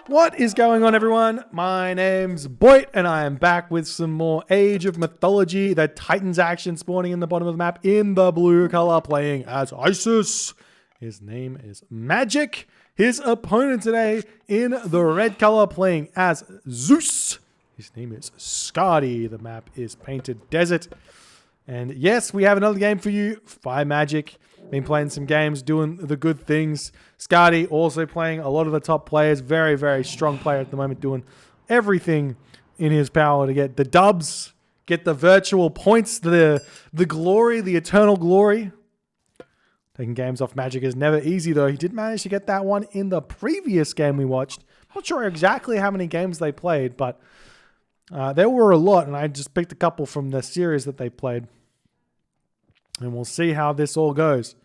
What is going on, everyone? My name's Boyd, and I am back with some more Age of Mythology, the Titans action spawning in the bottom of the map in the blue color, playing as Isis. His name is Magic. His opponent today in the red color, playing as Zeus. His name is Skady. The map is Painted Desert. And yes, we have another game for you by Magic. Been playing some games, doing the good things. Skady also playing a lot of the top players. Very, very strong player at the moment, doing everything in his power to get the dubs, get the virtual points, the glory, the eternal glory. Taking games off Magic is never easy, though. He did manage to get that one in the previous game we watched. Not sure exactly how many games they played, but there were a lot, and I just picked a couple from the series that they played. And we'll see how this all goes.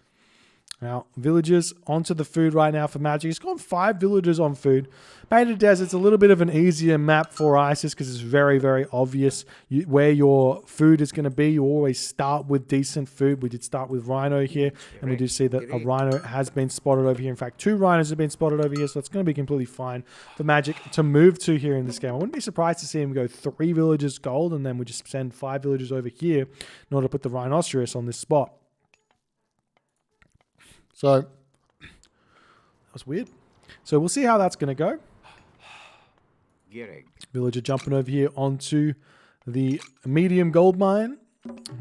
Now, villagers onto the food right now for Magic. He's got 5 villagers on food. Painted Desert's a little bit of an easier map for Isis because it's very, very obvious where your food is going to be. You always start with decent food. We did start with Rhino here, and we do see that a Rhino has been spotted over here. In fact, 2 Rhinos have been spotted over here, so it's going to be completely fine for Magic to move to here in this game. I wouldn't be surprised to see him go 3 villagers gold, and then we just send 5 villagers over here in order to put the Rhinoceros on this spot. So, that was weird. So we'll see how that's going to go. Villager jumping over here onto the medium gold mine.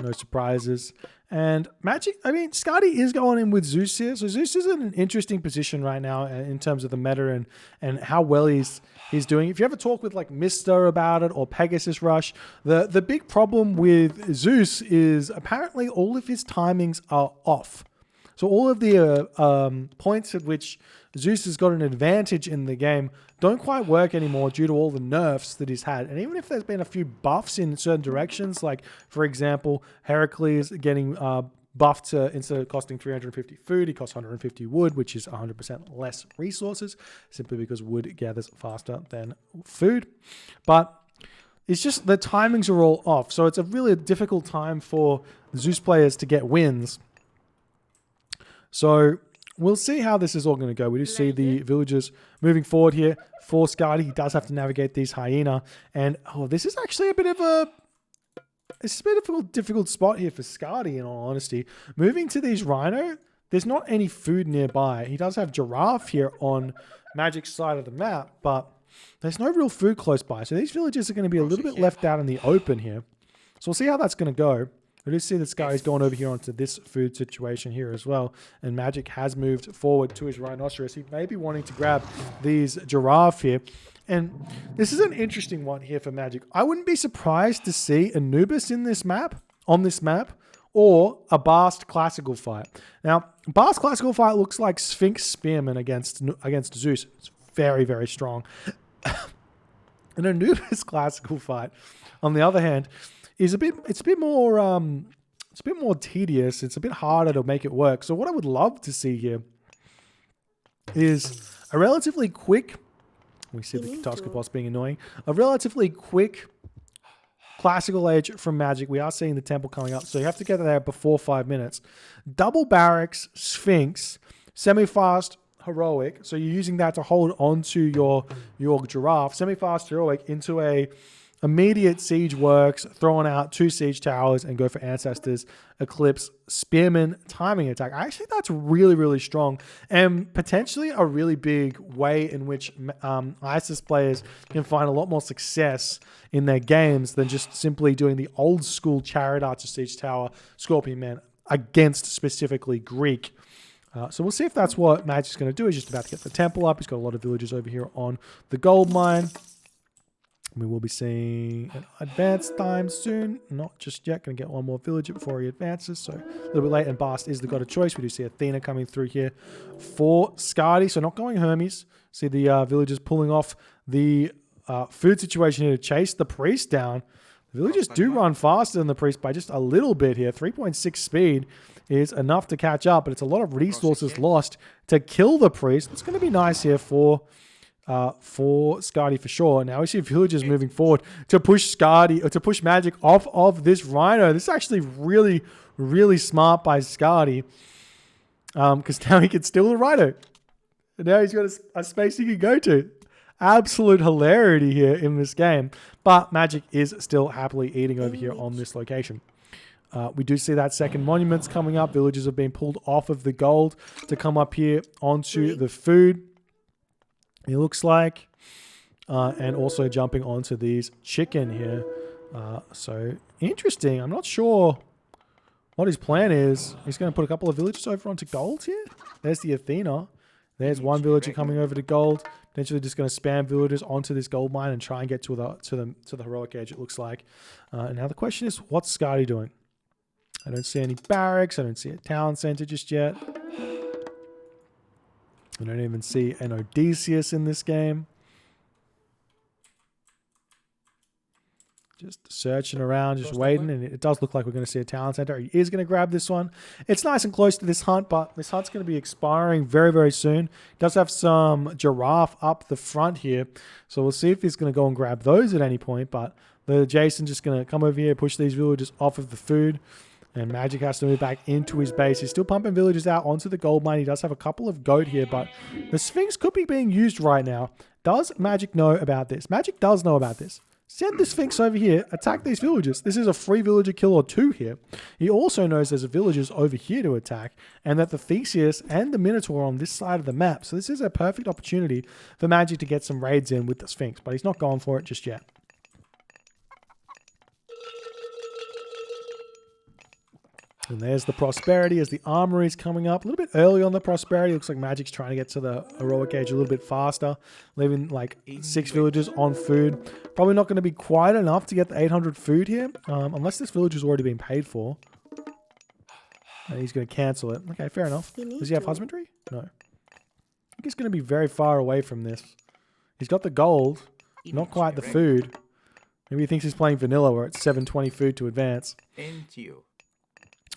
No surprises. And Magic, I mean, Skady is going in with Zeus here. So Zeus is in an interesting position right now in terms of the meta and how well he's doing. If you ever talk with like Mister about it or Pegasus Rush, the big problem with Zeus is apparently all of his timings are off. So all of the points at which Zeus has got an advantage in the game don't quite work anymore due to all the nerfs that he's had. And even if there's been a few buffs in certain directions, like, for example, Heracles getting buffed to, instead of costing 350 food, he costs 150 wood, which is 100% less resources, simply because wood gathers faster than food. But it's just the timings are all off. So it's a really difficult time for Zeus players to get wins. So we'll see how this is all going to go. We do see the villagers moving forward here for Skady. He does have to navigate these hyena. And this is actually a bit of a difficult spot here for Skady, in all honesty. Moving to these rhino, there's not any food nearby. He does have giraffe here on Magic's side of the map, but there's no real food close by. So these villagers are going to be a little bit left out in the open here. So we'll see how that's going to go. We do see this guy is going over here onto this food situation here as well. And Magic has moved forward to his Rhinoceros. He may be wanting to grab these giraffe here. And this is an interesting one here for Magic. I wouldn't be surprised to see Anubis in this map, or a Bast Classical fight. Now, Bast Classical fight looks like Sphinx Spearman against Zeus. It's very, very strong. An Anubis Classical fight, on the other hand, is a bit more tedious. It's a bit harder to make it work. So what I would love to see here is a relatively quick, we see the Catastrophe boss being annoying, a relatively quick classical age from Magic. We are seeing the temple coming up, so you have to get there before 5 minutes. Double barracks, Sphinx, semi-fast, heroic. So you're using that to hold onto your giraffe. Semi-fast, heroic into a immediate siege works, throwing out 2 siege towers and go for Ancestors, Eclipse, Spearman, timing attack. I actually think that's really, really strong and potentially a really big way in which Isis players can find a lot more success in their games than just simply doing the old school Chariot Archer Siege Tower, Scorpion Man against specifically Greek. So we'll see if that's what Magic's going to do. He's just about to get the temple up. He's got a lot of villagers over here on the gold mine. We will be seeing an advance time soon. Not just yet. Going to get one more villager before he advances. So a little bit late. And Bast is the god of choice. We do see Athena coming through here for Skady. So not going Hermes. See the villagers pulling off the food situation here to chase the priest down. The villagers do run faster than the priest by just a little bit here. 3.6 speed is enough to catch up. But it's a lot of resources lost to kill the priest. It's going to be nice here for Skady for sure. Now we see villagers moving forward to push Skady, or to push Magic off of this Rhino. This is actually really, really smart by Skady, because now he can steal the Rhino. And now he's got a space he can go to. absolute hilarity here in this game. But Magic is still happily eating over here on this location. We do see that second monument's coming up. Villagers have been pulled off of the gold to come up here onto the food. It looks like. And also jumping onto these chicken here. So interesting. I'm not sure what his plan is. He's going to put a couple of villagers over onto gold here. There's the Athena. There's one villager coming over to gold. Potentially just going to spam villagers onto this gold mine and try and get to the heroic edge, it looks like. And now the question is, what's Skady doing? I don't see any barracks. I don't see a town center just yet. I don't even see an Odysseus in this game. Just searching around, just waiting, and it does look like we're going to see a town center. He is going to grab this one. It's nice and close to this hunt, but this hunt's going to be expiring very, very soon. It does have some giraffe up the front here, so we'll see if he's going to go and grab those at any point, but the Jason just going to come over here, push these villagers off of the food, and Magic has to move back into his base. He's still pumping villagers out onto the gold mine. He does have a couple of goat here, but the Sphinx could be being used right now. Does Magic know about this? Magic does know about this. Send the Sphinx over here, attack these villagers. This is a free villager kill or two here. He also knows there's villagers over here to attack, and that the Theseus and the Minotaur are on this side of the map. So this is a perfect opportunity for Magic to get some raids in with the Sphinx, but he's not going for it just yet. And there's the Prosperity as the Armory is coming up. A little bit early on the Prosperity. Looks like Magic's trying to get to the heroic age a little bit faster. Leaving like 6 villagers on food. Probably not going to be quite enough to get the 800 food here. Unless this villager's already been paid for. And he's going to cancel it. Okay, fair enough. Does he have husbandry? No. I think he's going to be very far away from this. He's got the gold. Not quite the food. Maybe he thinks he's playing vanilla where it's 720 food to advance.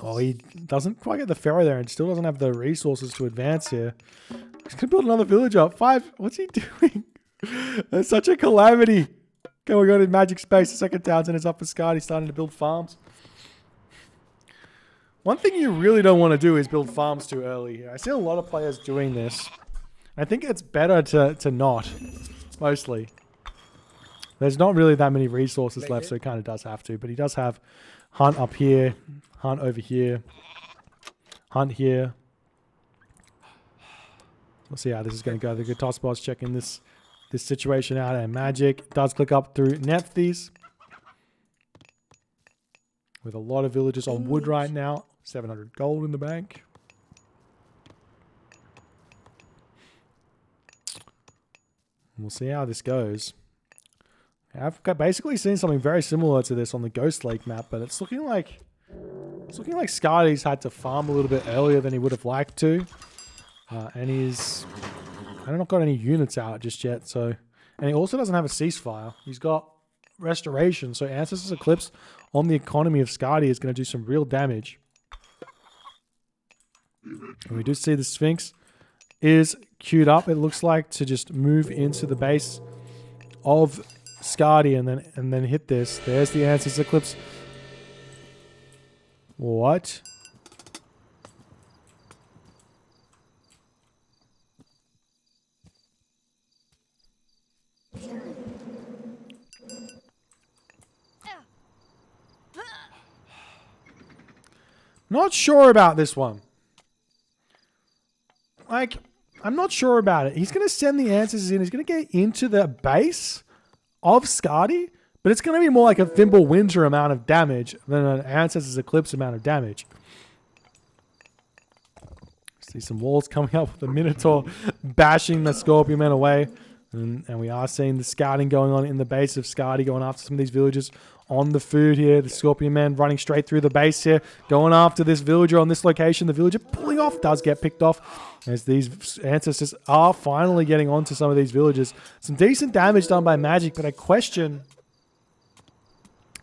Oh, he doesn't quite get the pharaoh there and still doesn't have the resources to advance here. He's going to build another village up. 5. What's he doing? That's such a calamity. Okay, we got in Magic Space. The second townsend is up for Skady. He's starting to build farms. One thing you really don't want to do is build farms too early here. I see a lot of players doing this. I think it's better to not, mostly. There's not really that many resources left, so he kind of does have to. But he does have hunt up here, hunt over here, hunt here. We'll see how this is going to go. The Guitar Spot's checking this situation out, and Magic does click up through Nephthys. With a lot of villagers on wood right now. 700 gold in the bank. We'll see how this goes. I've basically seen something very similar to this on the Ghost Lake map, but it's looking like Skady's had to farm a little bit earlier than he would have liked to, and he's not got any units out just yet. So, and he also doesn't have a ceasefire. He's got restoration, so Ancestors Eclipse on the economy of Skady is going to do some real damage. And we do see the Sphinx is queued up. It looks like to just move into the base of Skady and then hit this. There's the Ancestors Eclipse. What? Not sure about this one. Like, I'm not sure about it. He's going to send the ancestors in. He's going to get into the base of Skady, but it's going to be more like a Thimble Winter amount of damage than an Ancestors Eclipse amount of damage. See some walls coming up with the Minotaur bashing the Scorpion Men away. And we are seeing the scouting going on in the base of Skady, going after some of these villagers on the food here. The Scorpion Man running straight through the base here, going after this villager on this location. The villager pulling off, does get picked off as these ancestors are finally getting onto some of these villagers. Some decent damage done by Magic, but I question,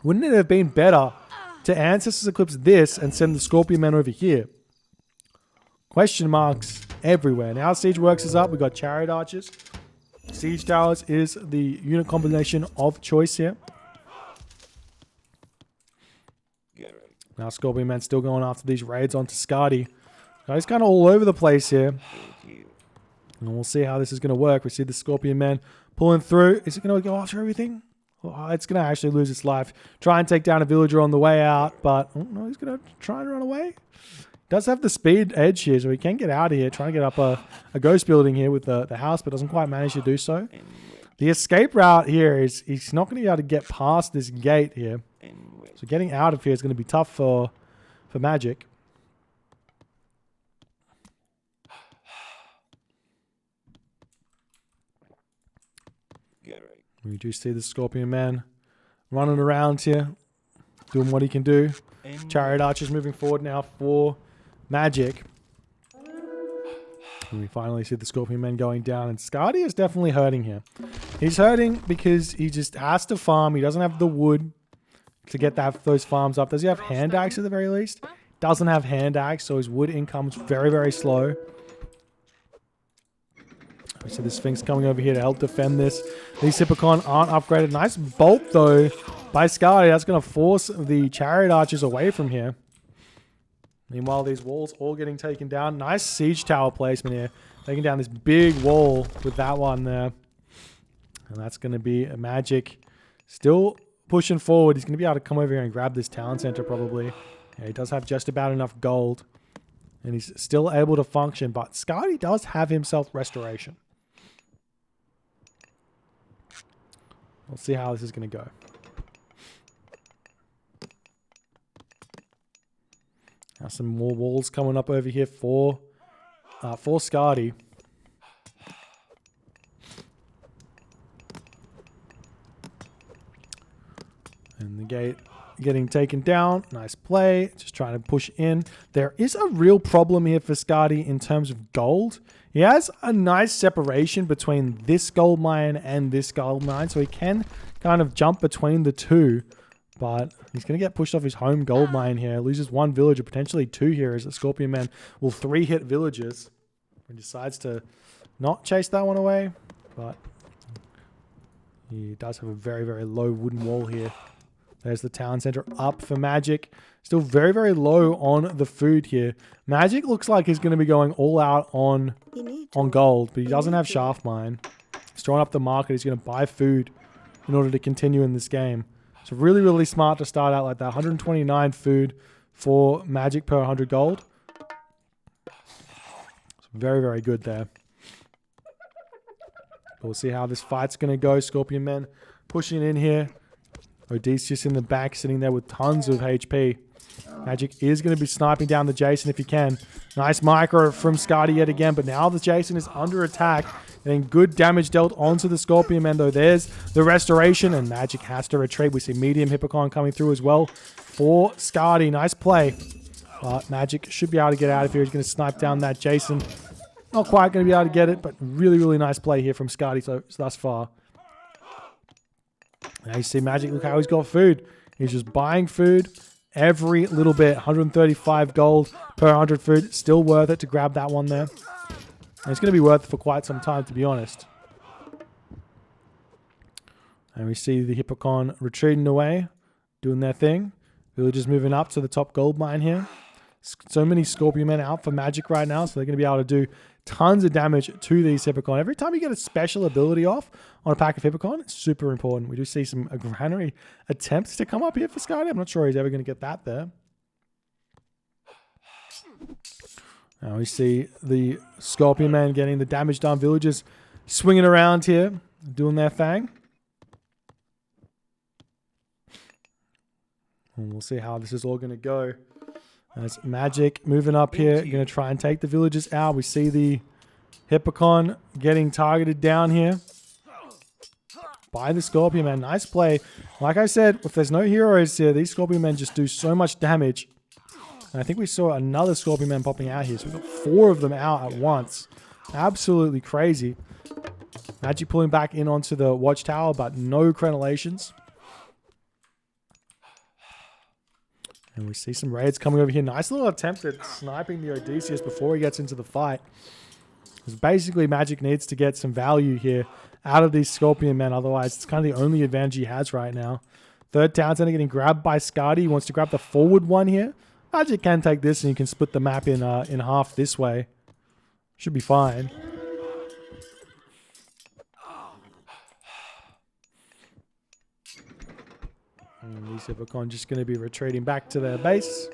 wouldn't it have been better to Ancestors Eclipse this and send the Scorpion Man over here? Question marks everywhere. Now Siege Works is up. We've got Chariot Archers. Siege Towers is the unit combination of choice here. Now Scorpion Man still going after these raids onto Skady. He's kind of all over the place here. And we'll see how this is going to work. We see the Scorpion Man Pulling through. Is it going to go after everything? Oh, it's going to actually lose its life. Try and take down a villager on the way out, but oh, no, he's going to try and run away. Does have the speed edge here, so he can get out of here. Trying to get up a ghost building here with the house, but doesn't quite manage to do so. The escape route here is he's not going to be able to get past this gate here. So getting out of here is going to be tough for Magic. We do see the Scorpion Man running around here, doing what he can do. Chariot Archers moving forward now for Magic. And we finally see the Scorpion Man going down, and Skady is definitely hurting here. He's hurting because he just has to farm. He doesn't have the wood to get those farms up. Does he have hand axe at the very least? Doesn't have hand axe, so his wood income's very, very slow. We see the Sphinx coming over here to help defend this. These Hippocon aren't upgraded. Nice bolt, though, by Skady. That's going to force the Chariot Archers away from here. Meanwhile, these walls all getting taken down. Nice siege tower placement here. Taking down this big wall with that one there. And that's going to be a Magic. Still pushing forward. He's going to be able to come over here and grab this town center probably. Yeah, he does have just about enough gold. And he's still able to function. But Skady does have himself restoration. We'll see how this is going to go. Now some more walls coming up over here for Skady. And the gate getting taken down. Nice play. Just trying to push in. There is a real problem here for Skady in terms of gold. He has a nice separation between this gold mine and this gold mine, so he can kind of jump between the two. But he's going to get pushed off his home gold mine here. Loses one villager, potentially two here, as the Scorpion Man will 3-hit villagers. He decides to not chase that one away, but he does have a very, very low wooden wall here. There's the town center up for Magic. Still very, very low on the food here. Magic looks like he's going to be going all out on gold, but he doesn't have shaft mine. He's throwing up the market. He's going to buy food in order to continue in this game. So really, really smart to start out like that. 129 food for Magic per 100 gold. So very, very good there. But we'll see how this fight's going to go. Scorpion Men pushing in here. Odysseus in the back, sitting there with tons of HP. Magic is going to be sniping down the Jason if he can. Nice micro from Skady yet again, but now the Jason is under attack. Getting good damage dealt onto the Scorpion Man, though. There's the restoration, and Magic has to retreat. We see medium Hippocon coming through as well for Skady. Nice play. But Magic should be able to get out of here. He's going to snipe down that Jason. Not quite going to be able to get it, but really, really nice play here from Skady so thus far. Now you see Magic, look how he's got food. He's just buying food every little bit. 135 gold per 100 food. Still worth it to grab that one there. And it's going to be worth it for quite some time, to be honest. And we see the Hippocon retreating away, doing their thing. Villagers moving up to the top gold mine here. So many Scorpion Men out for Magic right now, so they're going to be able to do tons of damage to these Hippocon. Every time you get a special ability off on a pack of Hippocon, it's super important. We do see some granary attempts to come up here for Skady. I'm not sure he's ever going to get that there. Now we see the Scorpion Man getting the damage done. Villagers swinging around here, doing their thing. And we'll see how this is all going to go. As Magic moving up here, going to try and take the villagers out. We see the Hippocon getting targeted down here by the Scorpion Man. Nice play. Like I said, if there's no heroes here, these Scorpion Men just do so much damage. And I think we saw another Scorpion Man popping out here. So we've got 4 of them out at once. Absolutely crazy. Magic pulling back in onto the watchtower, but no crenellations. And we see some raids coming over here. Nice little attempt at sniping the Odysseus before he gets into the fight. Because basically Magic needs to get some value here out of these Scorpion Men. Otherwise, it's kind of the only advantage he has right now. Third town center getting grabbed by Skady. He wants to grab the forward one here. Magic can take this and you can split the map in half this way. Should be fine. And these Hippocon just going to be retreating back to their base,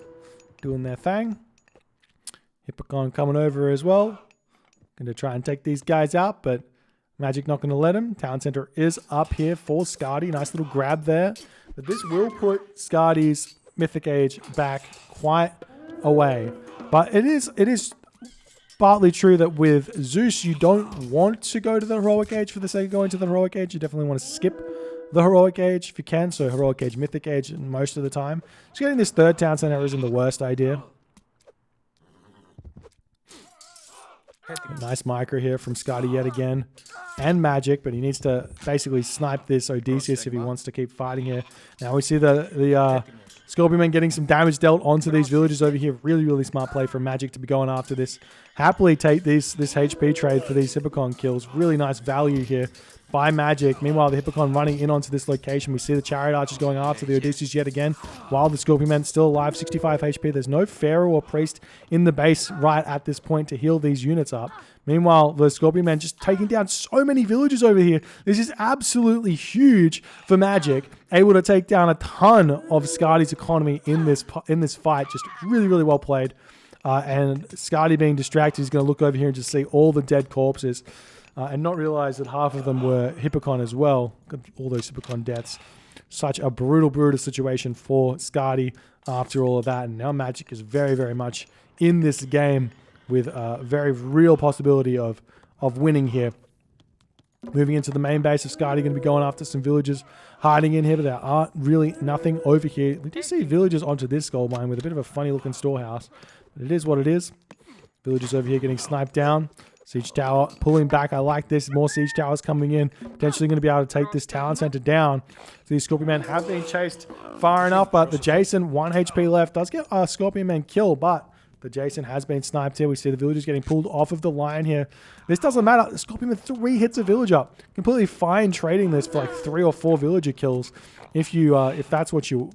doing their thing. Hippocon coming over as well. Going to try and take these guys out, but Magic not going to let him. Town Center is up here for Skady. Nice little grab there. But this will put Skady's Mythic Age back quite away. But it is partly true that with Zeus, you don't want to go to the Heroic Age for the sake of going to the Heroic Age. You definitely want to skip the Heroic Age if you can. So Heroic Age, Mythic Age most of the time. So getting this third Town Center isn't the worst idea. Nice micro here from Skady yet again. And Magic, but he needs to basically snipe this Odysseus if he wants to keep fighting here. Now we see the Scorpion Man getting some damage dealt onto these villagers over here. Really, really smart play from Magic to be going after this. Happily take this HP trade for these Hippocon kills. Really nice value here by Magic. Meanwhile, the Hippocon running in onto this location. We see the Chariot Archers going after the Odysseus yet again, while the Scorpion Man's still alive, 65 HP. There's no Pharaoh or Priest in the base right at this point to heal these units up. Meanwhile, the Scorpion Man just taking down so many villagers over here. This is absolutely huge for Magic. Able to take down a ton of Skady's economy in this fight. Just really, really well played. And Skady being distracted, he's going to look over here and just see all the dead corpses. And not realize that half of them were Hippocon as well. All those Hippocon deaths. Such a brutal, brutal situation for Skady after all of that. And now Magic is very, very much in this game with a very real possibility of winning here. Moving into the main base of Skady, going to be going after some villagers hiding in here, but there aren't really nothing over here. We do see villagers onto this gold mine with a bit of a funny looking storehouse. But it is what it is. Villagers over here getting sniped down. Siege tower pulling back. I like this. More siege towers coming in. Potentially going to be able to take this town center down. So these Scorpion Men have been chased far enough, but the Jason, 1 HP left, does get a Scorpion Man kill, but the Jason has been sniped here. We see the villagers getting pulled off of the line here. This doesn't matter. The Scorpion Man 3 hits a villager. Completely fine trading this for like 3 or 4 villager kills if that's what you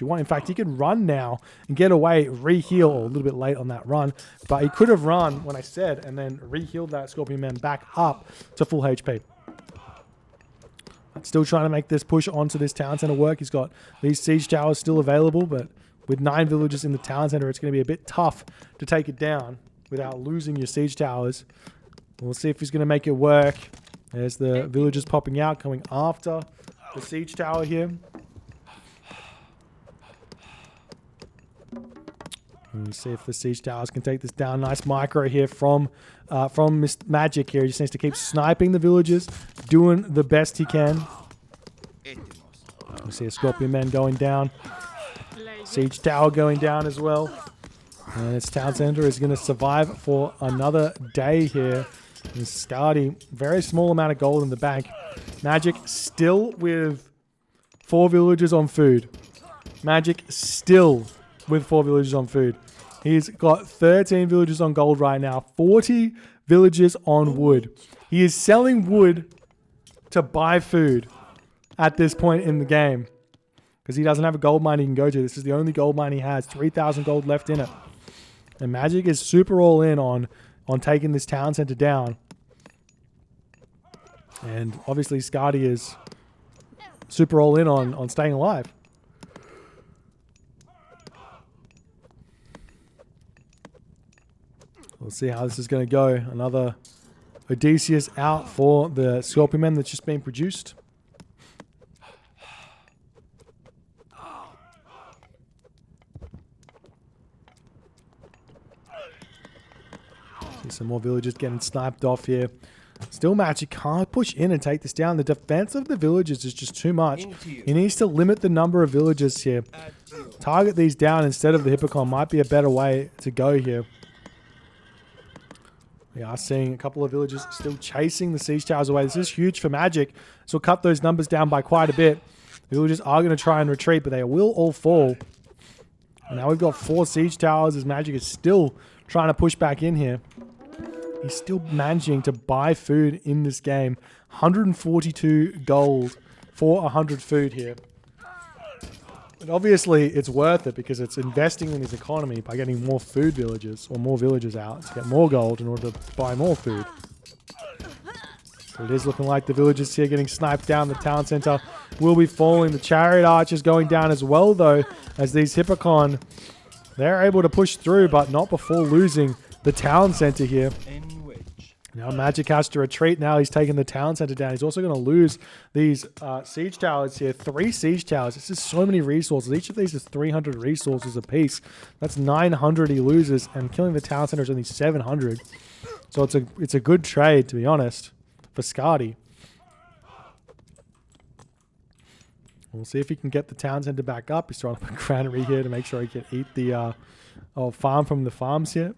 want. In fact, he can run now and get away, re-heal, a little bit late on that run, but he could have run when I said and then re-healed that Scorpion Man back up to full HP. Still trying to make this push onto this town center work. He's got these siege towers still available, but with 9 villagers in the town center, it's going to be a bit tough to take it down without losing your siege towers. We'll see if he's going to make it work. There's the villagers popping out, coming after the siege tower here. And we see if the siege towers can take this down. Nice micro here from Miss Magic here. He just needs to keep sniping the villagers, doing the best he can. We see a Scorpion Man going down. Siege tower going down as well. And its town center is going to survive for another day here. And Skady, very small amount of gold in the bank. Magic still with 4 villagers on food. Magic still with 4 villagers on food. He's got 13 villagers on gold right now. 40 villagers on wood. He is selling wood to buy food at this point in the game. Because he doesn't have a gold mine he can go to. This is the only gold mine he has. 3,000 gold left in it. And Magic is super all in on taking this town center down. And obviously Skady is super all in on staying alive. We'll see how this is going to go. Another Odysseus out for the Scorpion Man that's just been produced. See some more villagers getting sniped off here. Still Magic can't push in and take this down. The defense of the villagers is just too much. He needs to limit the number of villagers here. Target these down instead of the Hippocon might be a better way to go here. We are seeing a couple of villagers still chasing the siege towers away. This is huge for Magic. So we'll cut those numbers down by quite a bit. The villagers are going to try and retreat, but they will all fall. And now we've got 4 siege towers as Magic is still trying to push back in here. He's still managing to buy food in this game. 142 gold for 100 food here. And obviously, it's worth it because it's investing in his economy by getting more food villagers or more villagers out to get more gold in order to buy more food. It is looking like the villagers here getting sniped down. The town center will be falling. The chariot archers going down as well, though, as these Hippocon, they're able to push through, but not before losing the town center here. Now Magic has to retreat. Now he's taking the town center down. He's also going to lose these siege towers here. 3 siege towers. This is so many resources. Each of these is 300 resources apiece. That's 900 he loses, and killing the town center is only 700. So it's a good trade, to be honest, for Skady. We'll see if he can get the town center back up. He's throwing up a granary here to make sure he can eat the farm from the farms here.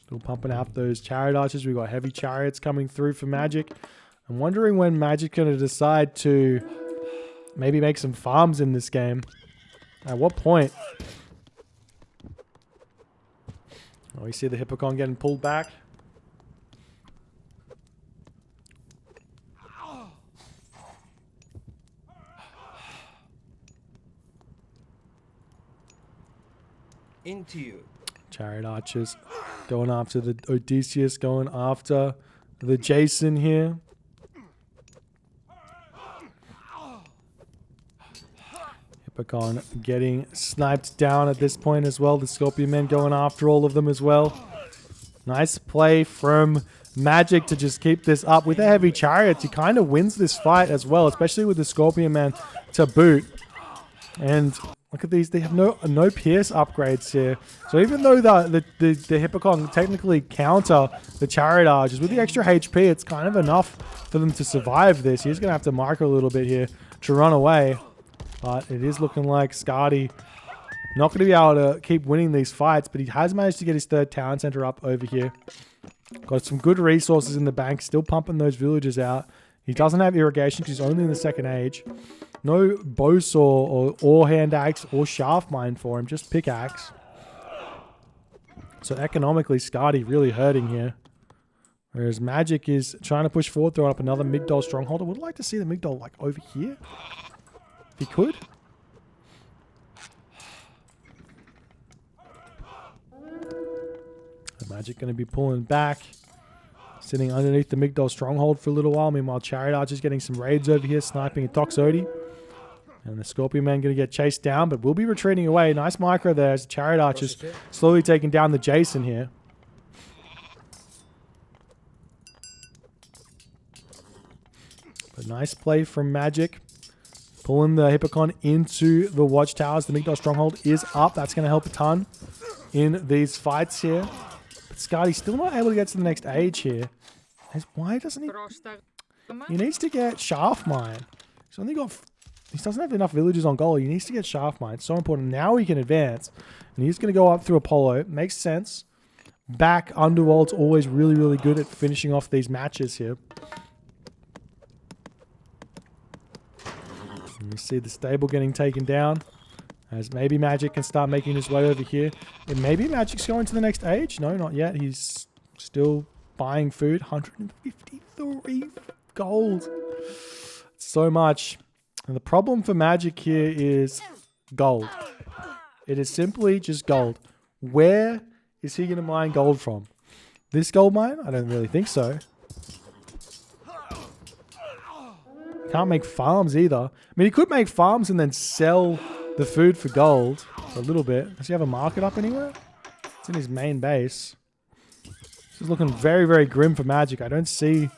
Still pumping out those chariot archers. We've got heavy chariots coming through for Magic. I'm wondering when Magic's going to decide to maybe make some farms in this game. At what point? Oh, we see the Hippocon getting pulled back. Into you. Chariot archers going after the Odysseus, going after the Jason here. Hippocon getting sniped down at this point as well. The Scorpion Men going after all of them as well. Nice play from Magic to just keep this up. With the heavy chariots, he kind of wins this fight as well, especially with the Scorpion Man to boot. And look at these. They have no pierce upgrades here. So even though the Hippocon technically counter the chariot archers, with the extra HP, it's kind of enough for them to survive this. He's going to have to micro a little bit here to run away. But it is looking like Skady not going to be able to keep winning these fights. But he has managed to get his 3rd town center up over here. Got some good resources in the bank. Still pumping those villagers out. He doesn't have irrigation because he's only in the 2nd age. No bowsaw or hand axe or shaft mine for him, just pickaxe. So economically, Skady really hurting here. Whereas Magic is trying to push forward, throwing up another Migdol stronghold. I would like to see the Migdol like over here. If he could. So Magic going to be pulling back. Sitting underneath the Migdol stronghold for a little while. Meanwhile, Chariot Archer's getting some raids over here, sniping a Toxodi. And the Scorpion Man going to get chased down, but will be retreating away. Nice micro there as the Chariot Archer's slowly taking down the Jason here. But nice play from Magic. Pulling the Hippocon into the watchtowers. The Migdol stronghold is up. That's going to help a ton in these fights here. But Skady's still not able to get to the next age here. Why doesn't he? He needs to get shaft mine. He's only got... He doesn't have enough villagers on goal. He needs to get shaft mine. It's so important. Now he can advance. And he's going to go up through Apollo. Makes sense. Back Underworld's always really, really good at finishing off these matches here. And you see the stable getting taken down. As maybe Magic can start making his way over here. And maybe Magic's going to the next age. No, not yet. He's still buying food. 153 gold. So much. And the problem for Magic here is gold. It is simply just gold. Where is he going to mine gold from? This gold mine? I don't really think so. Can't make farms either. I mean, he could make farms and then sell the food for gold for a little bit. Does he have a market up anywhere? It's in his main base. This is looking very, very grim for Magic. I don't see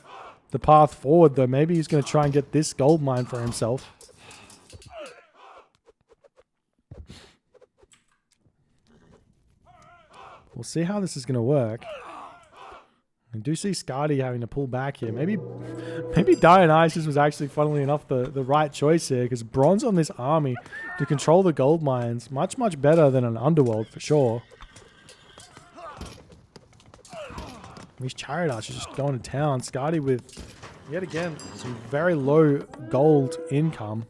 the path forward, though. Maybe he's going to try and get this gold mine for himself. We'll see how this is going to work. I do see Skady having to pull back here. Maybe Dionysus was actually, funnily enough, the right choice here, because bronze on this army to control the gold mines, much, much better than an Underworld for sure. These Chariot Archers just going to town. Skady with, yet again, some very low gold income.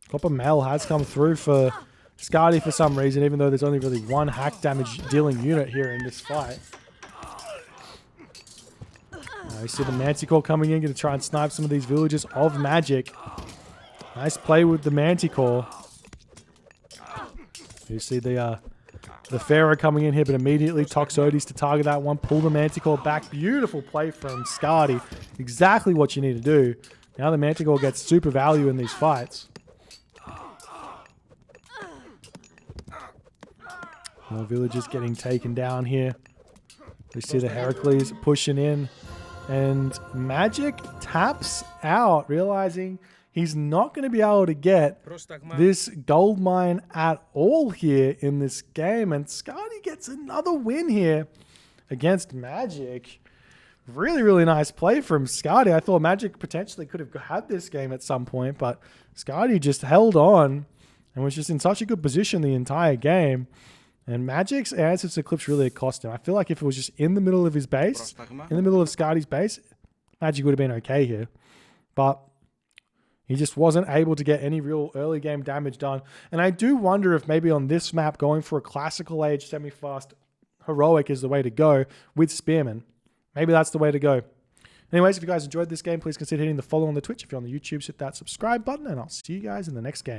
Copper Mail has come through for Skady for some reason, even though there's only really one hack damage dealing unit here in this fight. You see the Manticore coming in, going to try and snipe some of these villagers of Magic. Nice play with the Manticore. You see the The Pharaoh coming in here, but immediately Toxotes to target that one. Pull the Manticore back. Beautiful play from Skady. Exactly what you need to do. Now the Manticore gets super value in these fights. More villagers getting taken down here. We see the Heracles pushing in. And Magic taps out, realizing he's not going to be able to get this gold mine at all here in this game. And Skady gets another win here against Magic. Really, really nice play from Skady. I thought Magic potentially could have had this game at some point, but Skady just held on and was just in such a good position the entire game. And Magic's answers to clips really cost him. I feel like if it was just in the middle of his base, in the middle of Skady's base, Magic would have been okay here. But he just wasn't able to get any real early game damage done. And I do wonder if maybe on this map, going for a classical age semi-fast heroic is the way to go with Spearman. Maybe that's the way to go. Anyways, if you guys enjoyed this game, please consider hitting the follow on the Twitch. If you're on the YouTube, hit that subscribe button, and I'll see you guys in the next game.